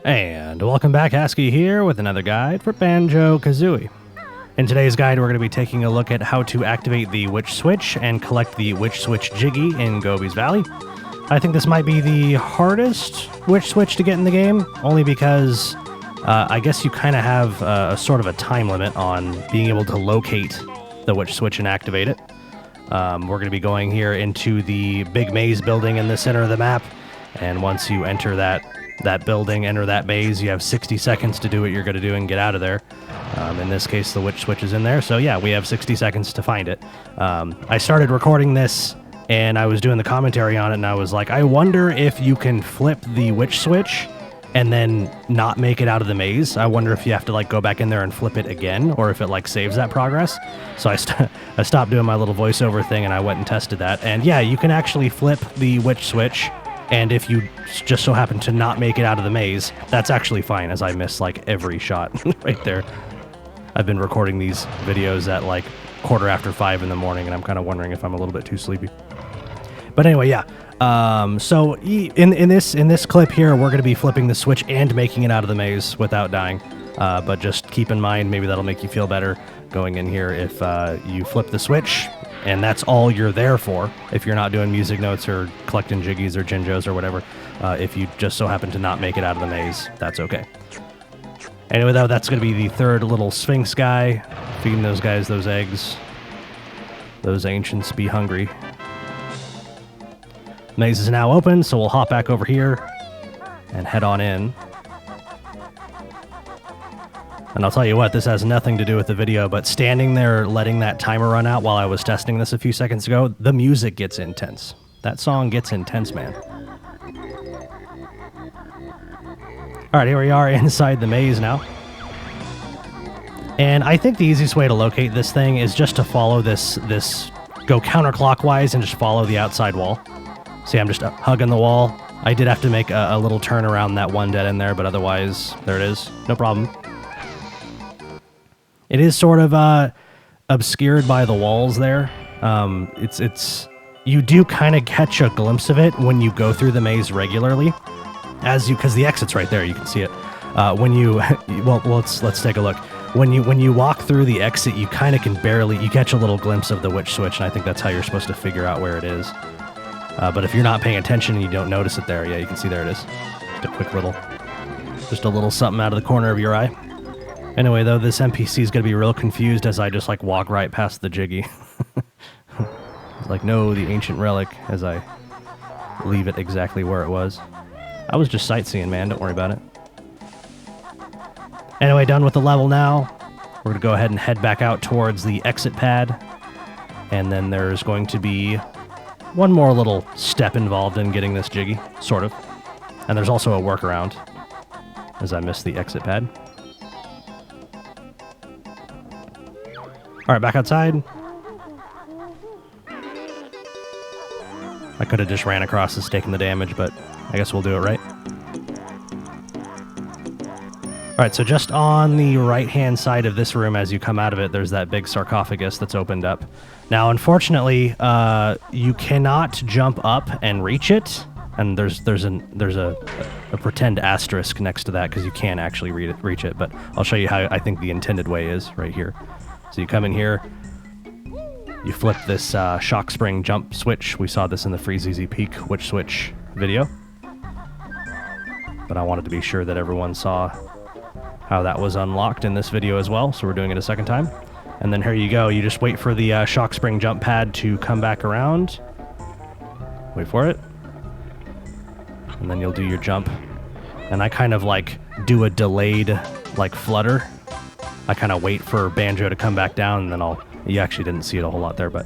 And welcome back, ASCII here with another guide for Banjo Kazooie. In today's guide, we're going to be taking a look at how to activate the Witch Switch and collect the Witch Switch Jiggy in Gobi's Valley. I think this might be the hardest Witch Switch to get in the game, only because I guess you kind of have a sort of a time limit on being able to locate the Witch Switch and activate it. We're going to be going here into the big maze building in the center of the map, and once you enter that building, enter that maze, you have 60 seconds to do what you're going to do and get out of there. In this case, the Witch Switch is in there, so yeah, we have 60 seconds to find it. I started recording this, and I was doing the commentary on it, and I was like, I wonder if you can flip the Witch Switch and then not make it out of the maze. I wonder if you have to like go back in there and flip it again, or if it like saves that progress. So I stopped doing my little voiceover thing, and I went and tested that. And yeah, you can actually flip the Witch Switch, and if you just so happen to not make it out of the maze, that's actually fine, as I miss like every shot right there. I've been recording these videos at like 5:15 in the morning, and I'm kind of wondering if I'm a little bit too sleepy. But anyway, yeah. So in this clip here, we're going to be flipping the switch and making it out of the maze without dying. But just keep in mind, maybe that'll make you feel better going in here if you flip the switch, and that's all you're there for. If you're not doing music notes or collecting jiggies or jinjos or whatever, if you just so happen to not make it out of the maze, that's okay. Anyway, though, that's going to be the third little Sphinx guy, feeding those guys those eggs. Those ancients be hungry. Maze is now open, so we'll hop back over here and head on in. And I'll tell you what, this has nothing to do with the video, but standing there letting that timer run out while I was testing this a few seconds ago, the music gets intense. That song gets intense, man. Alright, here we are inside the maze now. And I think the easiest way to locate this thing is just to follow this go counterclockwise and just follow the outside wall. See, I'm just hugging the wall. I did have to make a little turn around that one dead end there, but otherwise, there it is. No problem. It is sort of obscured by the walls there. You do kind of catch a glimpse of it when you go through the maze regularly, because the exit's right there. You can see it. Let's take a look. When you walk through the exit, you kind of can you catch a little glimpse of the Witch Switch, and I think that's how you're supposed to figure out where it is. But if you're not paying attention and you don't notice it there, yeah, you can see there it is. Just a little something out of the corner of your eye. Anyway, though, this NPC is going to be real confused as I just like walk right past the Jiggy. It's like, no, the ancient relic, as I leave it exactly where it was. I was just sightseeing, man. Don't worry about it. Anyway, done with the level now. We're going to go ahead and head back out towards the exit pad. And then there's going to be one more little step involved in getting this Jiggy, sort of. And there's also a workaround, as I missed the exit pad. Alright, back outside. I could have just ran across this, taking the damage, but I guess we'll do it right. Alright, so just on the right-hand side of this room, as you come out of it, there's that big sarcophagus that's opened up. Now, unfortunately, you cannot jump up and reach it, and there's a pretend asterisk next to that because you can't actually reach it, but I'll show you how I think the intended way is right here. So you come in here, you flip this shock spring jump switch. We saw this in the Freeze Easy Peak Witch Switch video, but I wanted to be sure that everyone saw how that was unlocked in this video as well, so we're doing it a second time. And then here you go, you just wait for the shock spring jump pad to come back around. Wait for it. And then you'll do your jump. And I kind of like do a delayed like flutter. I kind of wait for Banjo to come back down, and then you actually didn't see it a whole lot there, but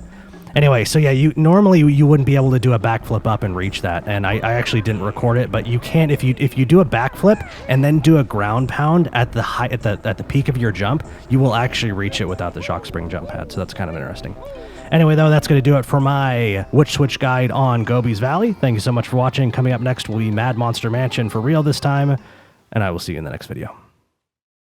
anyway, so yeah, normally you wouldn't be able to do a backflip up and reach that, and I actually didn't record it, but you can if you do a backflip and then do a ground pound at the peak of your jump, you will actually reach it without the shock spring jump pad. So that's kind of interesting. Anyway, though, that's going to do it for my Witch Switch guide on Gobi's Valley. Thank you so much for watching. Coming up next will be Mad Monster Mansion for real this time, and I will see you in the next video.